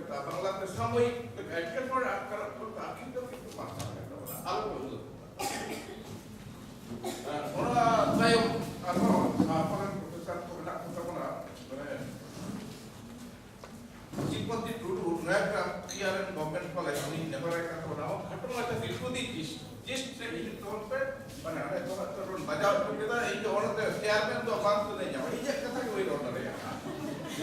ᱠᱟᱛᱷᱟ ᱵᱟᱝᱞᱟᱛᱮ ᱥᱟᱢᱚᱭᱤᱠ ᱮᱴᱠᱮᱴᱚᱬᱮ ᱟᱴᱠᱟᱨᱚᱜ ᱠᱚ ᱟᱹᱠᱷᱤᱨ ᱫᱚ ᱠᱤᱱᱛᱩ ᱵᱟᱝ ᱛᱟᱦᱮᱸ ᱠᱟᱱᱟ ᱟᱞᱚ ᱠᱚ ᱩᱫᱩᱜ ᱚᱱᱟ ᱛᱟᱭᱚᱢ ᱟᱨᱦᱚᱸ ᱟᱯᱟᱨᱮᱱ ᱯᱨᱚফᱮᱥᱟᱨ ᱠᱚ ᱢᱮᱱᱟᱜ ᱠᱚ ᱛᱟᱵᱚᱱᱟ ᱢᱟᱱᱮ চিপতি টুডু নয়াগ্রা টিআরএন গভর্নমেন্ট কলেজ উনি নেভারে কথা বলাও ঘটনাটা দীর্ঘদি জিস্ট ট্রেনিং তরফে মানে আরে তরুণ বাজার করে এই যে ওনাতে চেয়ারম্যান তো বাংলা নেই যাবে এই যে কথা কই রোনা রে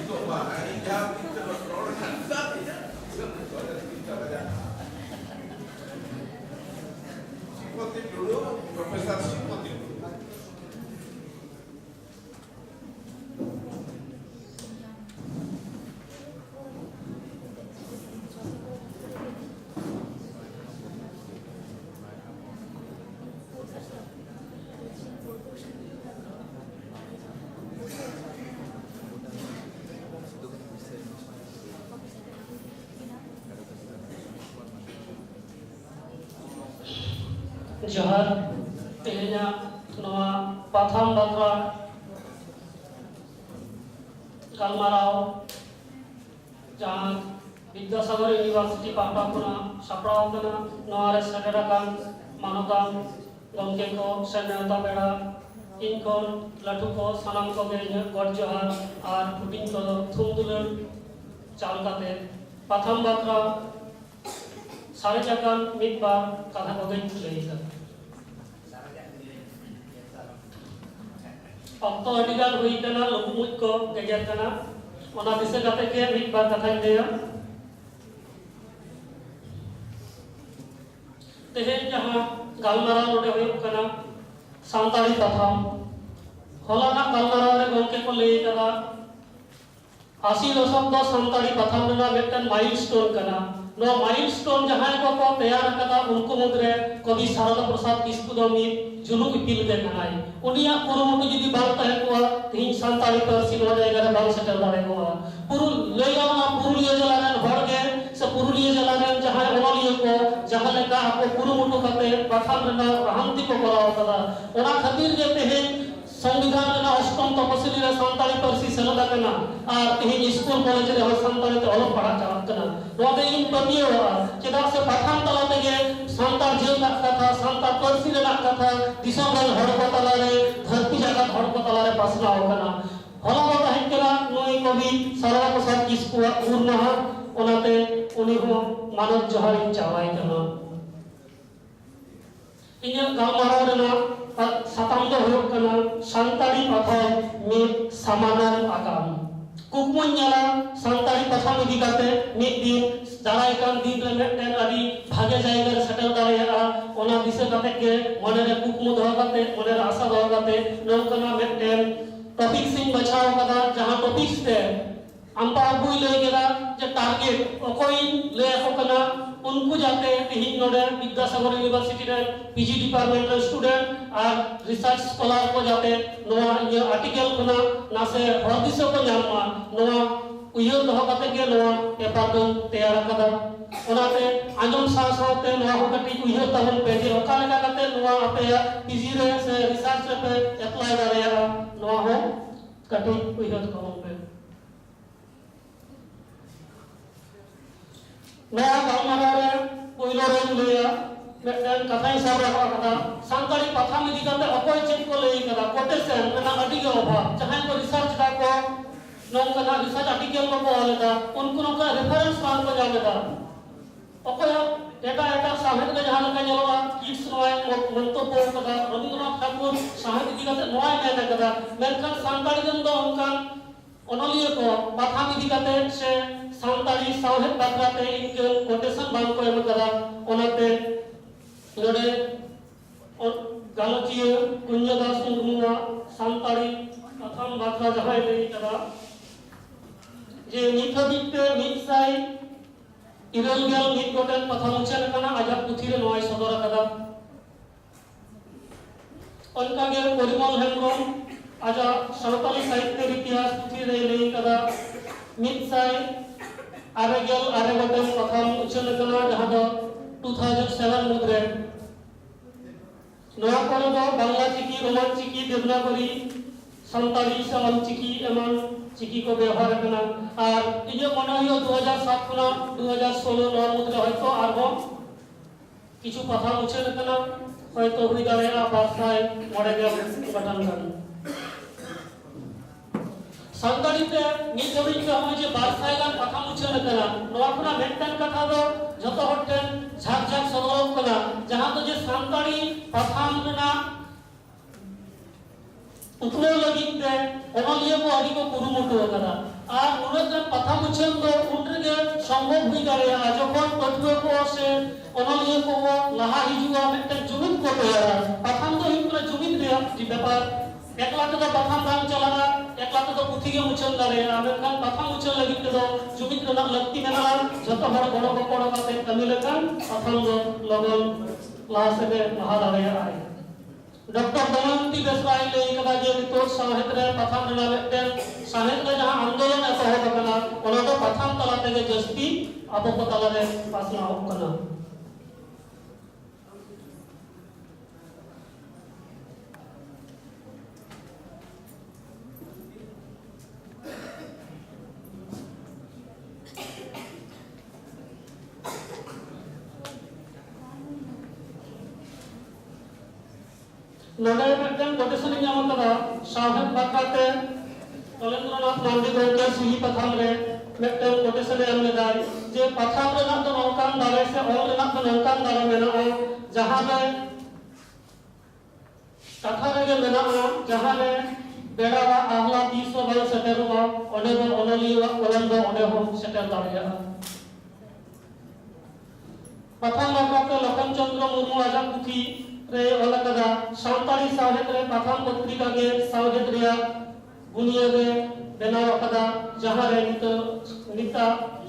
তো বা এই যা দিতে রোনা না চিপতি টুডু প্রফেসর চিপতি जोहार तेहना नवा पाथाम बाथरा गालमाराव जहां विद्यासागर यूनिवर्सिटी पाहटा खुना सापड़ाव कना नवा रे सेटराकान मानवतान गमके को सेनेता बेड़ा इनको लटू को सलाम को गेने गॉड जोहार और पुटिन को थुमदुलर चाल काते पाथाम बाथरा सारे जगह मिट बार कथा को गई लेगा अक्तो अडिगाल हुई कना लुकुमुट को गेजर कना ओना दिसे गाते के मिट बार कथा देया तेहे जहां गालमारा नोडे हुई कना सांताली पाथाम होलाना गालमारा रे गंके को ले कना 80 दशक दो सांताली पाथाम रे मेटन माइलस्टोन कना नो माइलस्टोन जहां को तैयार कदा उनको मुद्रे कवि शारदा प्रसाद किस्कु दो मी जुलू इपिल दे कनाई उनिया कुरुमुटु जदी बात है को तीन सांताली परसी नो जायगा रे बाल सेटल दारे को पुरु लेयाना पुरुलिया जलारन हड़गे से पुरुलिया जलारन जहां ओनलिया को जहां लेका आपको कुरुमुटु कते पाथाम रे रहंती को कराव कदा ओना खातिर जे तेहे संविधान रे अष्टम तपसिली रे सांताली परसी सेलदा कना और तेहे स्कूल कॉलेज रे सांताली ते अलग पढ़ा चाहत कना नोदे इन पतियो चेदा से पाथाम तला तेगे सांताल जेल ना कथा सांताल परसी रे ना कथा दिसम रे हड़ को तला रे धरती जगत हड़ को तला रे पासना हो कना होला बता है केला नोई कवि शारदा प्रसाद किस्कु पूर्ण ओनाते उनी हो मानव जोहारी चावाई कना इन्या गालमाराव रे ना साताम दो हुयो कना सांताली पाथाम में समानम आकाम कुकमुन nyala सांताली पाथाम इदी काते मिद दिन दाराय कान दिन रे मेटन आदि भागे जायगा रे सेटल दारेया ओना दिसे काते के मने रे कुकमु दो काते मने रे आशा दो काते नौकना मेटन टॉपिक सिंग बचाव कदा जहां टॉपिक्स ते आमपा बुई ले गेला जे टारगेट ओकोई ले को कना उनको जाते हिन नोडे विद्यासागर यूनिवर्सिटी रे पीजी डिपार्टमेंट रे स्टूडेंट और रिसर्च स्कॉलर को जाते नोआ ये आर्टिकल कना नासे हरदिसो को नामा नोआ उयर दो काते के नोआ पेपर को तैयार कदा ओनाते आंजम साथे नोआ को कटी उयर तवन पे जे ओका लेका काते नोआ आपे पीजी रे से रिसर्च पे अप्लाई दारेया नोआ हो कटी उयर को पे नया गालमारा रे पहिलो रे लेया मेटन कथाई सब रखा कथा सांताली पाथाम इदी काते अकोय चेक को लेई कदा कोटेशन ना अडी के अभाव जहां को रिसर्च का को नौकना रिसर्च आर्टिकल को आलेदा उनको नौका रेफरेंस मान को जालेदा अकोय एटा साहित्य के जहां का जलवा किड्स नोय मंतव्य कदा रविंद्रनाथ ठाकुर साहित्य इदी काते नोय मेने कदा मेनखान सांताली जन दो उनका ओनलिया को पाथाम इदी काते से सांताली साहित्य बातराते इनके कोटेशन बांग को एम करा ओनाते नोडे और गालचिया कुंजदास मुर्मुआ सांताली पाथाम बातरा जहां ले करा जे निथबिते मिसाई इरलगल मिट गोटेन पाथाम उचन कना आजा पुथि रे नय सदर कदा उनका गे परिमल हेमब्रम आजा सांताली साहित्य इतिहास पुथि रे ले कदा मिसाई आरेगल आरे गोटेन पाथाम उचन कना जहां दो 2007 मुद्रे नया करे दो बांग्ला चिकी रोमान चिकी देवनागरी सानताड़ी से ऑलचिकी एमन चिकी को व्यवहार करना और इजे मने हुई 2007 खुना 2016 नौ मुद्रे হয়তো আরো কিছু কথা মুছে রাখনা হয়তো হই দাঁড়ায় বাসায় মরে গেল গঠন গান সানতাড়িতে নিজবিক আমি যে বাসায় গান কথা মুছে রাখনা নয়া খুনা মেনটেন কথা দো যত হটেন ঝাক ঝাক সদরক কনা जहां तो जे सानताड़ी পাঠাম না उतने लगिते ओनलिया को आदि को कुरुमुटु करा আর নুরজন কথা মুছেন তো উনরে সম্ভব হই গেলে যখন পটুয়া को से ओनलिया को লাহা হিজুয়া একটা জমিন को তৈয়ারা প্রথম তো হিমরা জমিন রে যে ব্যাপার একলা তো প্রথম দাম চলানা একলা তো পুথিকে মুছেন দারে আমেরকান প্রথম মুছেন লাগিতে তো জমিন রে লাগতি মেনা যত বড় বড় বড় কাতে কামিলেকান প্রথম তো লগন লাসে মহা দারে আয় डॉक्टर दमयंती बेसराई ले कदा जे तो साहित्य रे प्रथम रे मेटन साहित्य रे जहां आंदोलन एतहब कना ओना तो प्रथम तला तेगे जस्ती आबो को तला रे पासना हो कना नोडे मेटन कोटेशन ᱧᱟᱢ ᱠᱟᱫᱟ साहेब बाकाते कलेंद्रनाथ मांडी गोके सिही प्रथम रे मेटन कोटेशन एम लेदाय जे प्रथम रे ना तो नौकान दारे से ऑल रे ना तो नौकान दारे मेना जहां रे कथा रे मेना जहां रे बेड़ावा आहला 200 बल सेटेरवा ओडे बो ओनलिवा कोलंदो ओडे हो सेटर दारिया प्रथम बाकाते लखन चंद्र मुर्मू आजा पुथी रे ओलकदा सानताड़ी साहित्य रे प्रथम पत्रिका के साहित्य रे बुनिया रे बेनाव कदा जहां रे निता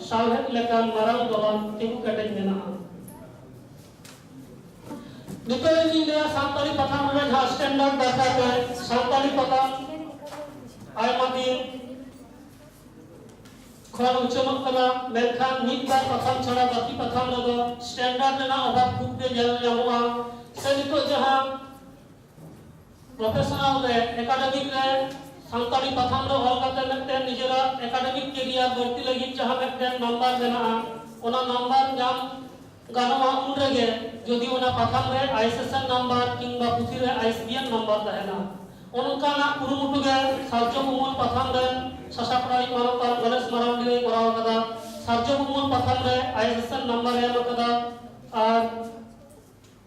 साहित्य लेखन मारल दलन तिगु कटे मेना नितरे नी रे सानताड़ी प्रथम रे जहां स्टैंडर्ड बैठा के सानताड़ी प्रथम आय मादी खन उच्चमक कना मेलखान मित बार प्रथम छड़ा बाकी प्रथम रे स्टैंडर्ड ना अभाव खूब के जल जामुआ सेनिको जहां प्रोफेशनल रे एकेडमिक रे सानताड़ी प्रथम रे अलगाते मेटे निजेरा एकेडमिक कैरियर बढ़ती लगी जहां मेटे नंबर देना ओना नंबर नाम गानवा उन रेगे जदि ओना प्रथम रे आईएसएन नंबर किंबा पुथि रे आईएसबीएन नंबर तहना ओनका ना कुरुमुटु गे सार्जो मुमल प्रथम रे ससापराई मानता गणेश मारांडी रे कराव कदा सार्जो मुमल प्रथम रे आईएसएन नंबर एम कदा और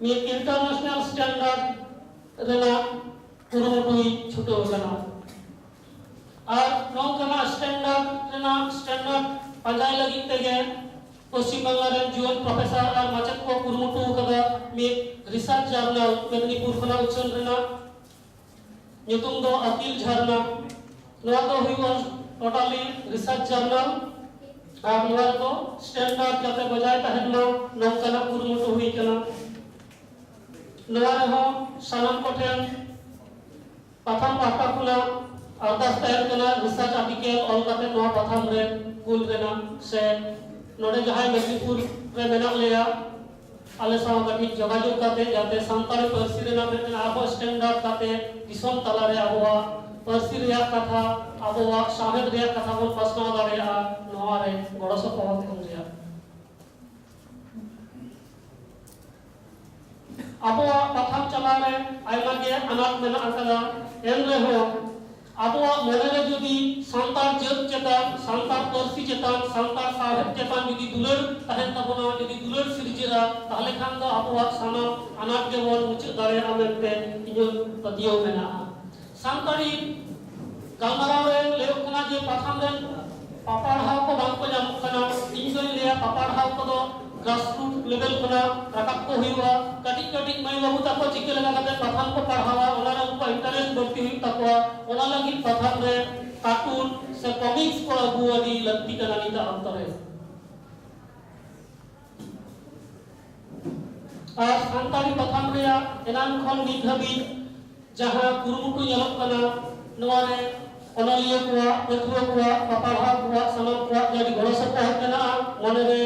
मी इंटरनेशनल स्टैंडर्ड रेना कुरुमुटुई छुटो कना और नौकना स्टैंडर्ड पंजाय लगी तेगे पश्चिम बंगाल रे जुवन प्रोफेसर और माचक को कुरुमुटु कदा मी रिसर्च जर्नल मेदिनीपुर खना उच्चन रेना नितुम दो अकील झरना नवा तो हुई टोटली रिसर्च जर्नल और नवा तो स्टैंडर्ड जाते बजाय तहन नौकना कुरुमुटु हुई कना नवा रहो सनम कोठेन प्रथम पाठा खुला अरदास तैयार कना रिसर्च आर्टिकल अलगाते नवा प्रथम रे कुल रेना से नोडे जहां मेदिनीपुर रे मेना लेया आले साव गठी जोगाजोग काते जाते सानताड़ी पारसी रेना मेना आबो स्टैंडर्ड काते दिसम तला रे आबोवा पारसी रेया कथा आबोवा साहेब रेया कथा को प्रश्न दारेया नवा रे गड़ो सपोहत हम रेया आबोवा प्रथम चला रे आयमा के अनाथ मेना अकदा एन रे हो आबोवा मोने रे जदी सानताड़ जत चेतान सानताड़ पारसी चेतान सानताड़ साहेब चेतान जदी दुलर तहन तबना जदी दुलर सिरजेरा ताहले खान दो आबोवा साना अनाथ के बोल मुच दारे आमेते इजो पतियो मेना सानताड़ी गालमाराव रे लेव कना जे प्रथम रे पापाड़हाव को बांग को जाम कना इनजो ले पापाड़हाव को दो ग्रासरूट लेवल कना रकाब को हुआ कटी कटी मैं बाबू तको चिके लगा कते प्रथम को पढ़ावा ओना रे उनको इंटरेस्ट बढ़ती हुई तको ओना लगी प्रथम रे कार्टून से कॉमिक्स को अगुआडी लगती कना निता अंतरे और सानताड़ी प्रथम रे एनान खन नित हबी जहां कुरुमुटु यलक कना नवा रे ओनलिया को पथुआ को पापाड़हा को सनम को जदी गड़ो सप्ताह कना मने रे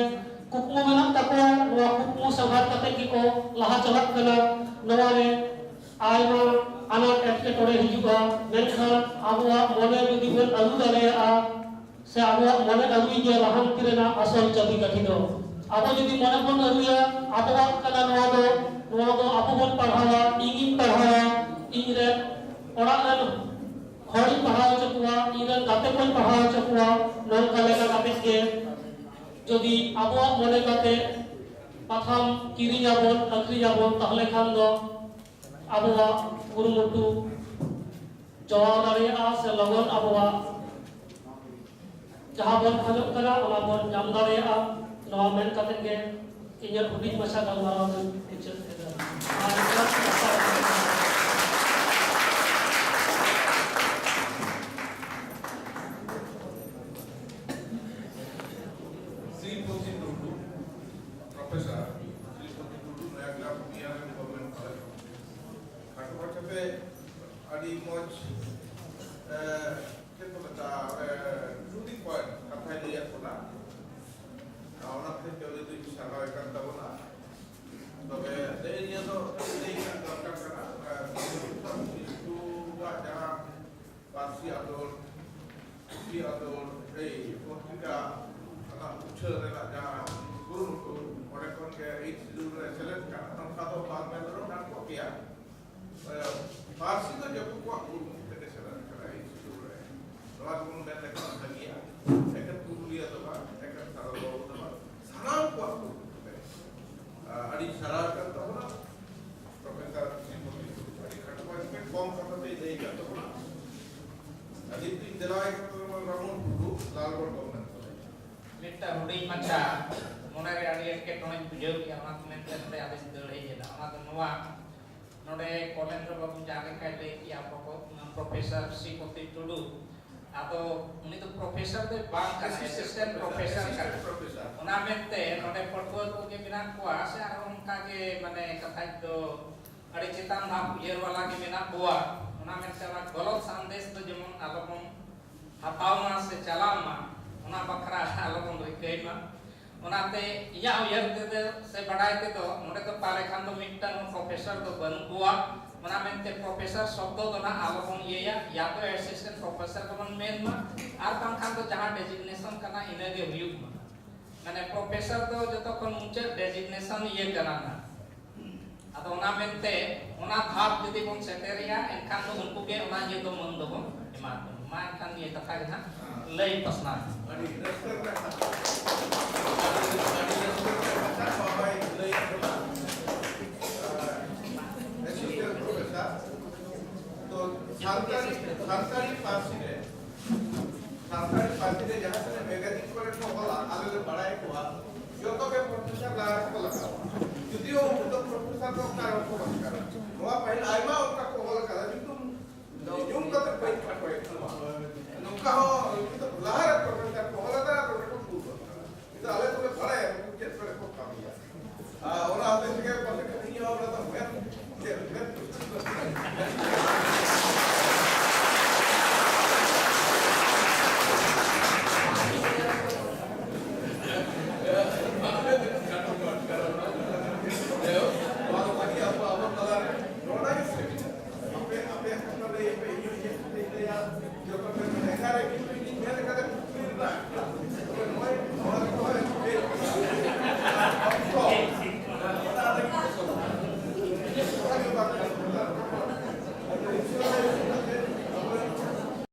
कुकमु मेना तको नवा कुकमु सभार कते की को लाहा चलत कना नवा रे आयमा anak एटकेटोड़े हिजुगा मेनखान आबुआ मोने जुदी बन अगु दाड़ेया से आबुआ मोने अगुई जे लाहांति रेना असल चाबी काठी दो आबो जुदी मोने बन अगुया आबुआ कना नोआ दो आबो बन पढ़ावा इंगिन पढ़ावा इंगरे ओड़ा रन हड़ी पढ़ाव चकुआ इंगरे गाते बन पढ़ाव चकुआ नोंका लेका काटे के जदि आबुआ मोने काते पाथाम किरियाबन अक्रियाबन ताहले खान दो आबुआ गुरुमुटु जवाब दाड़ेया से लगन आबुआ जहां बन खजब करा ओना बन जाम दाड़ेया नोआ मेन काते के इᱧᱟᱹᱜ ᱦᱩᱰᱤᱧ ᱢᱟᱪᱷᱟ ᱜᱟᱞᱢᱟᱨᱟᱣ ᱫᱚ ᱢᱩᱪᱟᱹᱫ ᱮᱫᱟ Sripati Tundu, Professor Sripati Tundu, Nayagla PRN Government College. Katu kacate adi moj kita baca shooting point kata dia pula. Orang kita kalau itu bisa kawinkan tahu lah. Tapi ini itu ini kan dorkan kerana itu wajah pasti atau ketika anak ucap adalah jangan guru orang kon ke itu selesai kan orang kata bahagian orang nak kopiah pasti tu jauh kuat guru kita selesai kerana itu orang guru dan mereka lagi ya mereka kuliah tu pak mereka taruh tu pak sangat kuat guru adik sarankan tu pak Profesor Sripati adik kata macam bom kata dia kata tu pak adik tu indelai kata Ramon dulu lalu government मिट्टा हुडी मचा मोनारे आड़ी एटकेटोणे बुझाव के Anath मेनते नडे आदेश दल हेजेना Anath नोवा नडे comment बाबू जाने काले कि आपको प्रोफेसर श्रीपति टुडू आतो उनी तो प्रोफेसर दे बांग का असिस्टेंट प्रोफेसर का ओना मेनते नडे पटको को के बिना को आसे आर उनका के माने कथा तो अड़ी चेतन भाव उयर वाला के बिना बुआ ओना मेनते ना गलत संदेश तो जेमन आलोकम हतावना से चलामा ओना बखरा आलोकम रिकेमा ओनाते या उयर ते से बढ़ाइते तो नोडे तो पारे खान तो मिटन प्रोफेसर तो बनकुआ ओना मेनते प्रोफेसर शब्द तो ना आलोकम ये या तो असिस्टेंट प्रोफेसर को मन मेन मा आर खान तो जहां डेजिग्नेशन करना इनेगे हुयुग मा माने प्रोफेसर तो जतो कोन ऊंचे डेजिग्नेशन ये करना ना अतो ओना मेनते ओना भाव जदी बन सेटेरिया एनखान तो उनको के ओना ये तो मन दो एमा मा खान ये कथा के ना लई पसना adik सरकारी पार्टी ने जहाँ से मैगजीन पर तो होला आगे बढ़ाए हुआ जो तो के प्रोफेसर ला को लगा जुदियो तो प्रोफेसर तो कार को लगा वो पहले आइमा उनका को लगा किंतु यूं का तो कोई पटवाई नुका हो तो लहर प्रोफेसर को लगा तो itu ale tu bड़ा है मुझे पर को काम किया और आप इसके पर नहीं हो रहा तो मैं Yo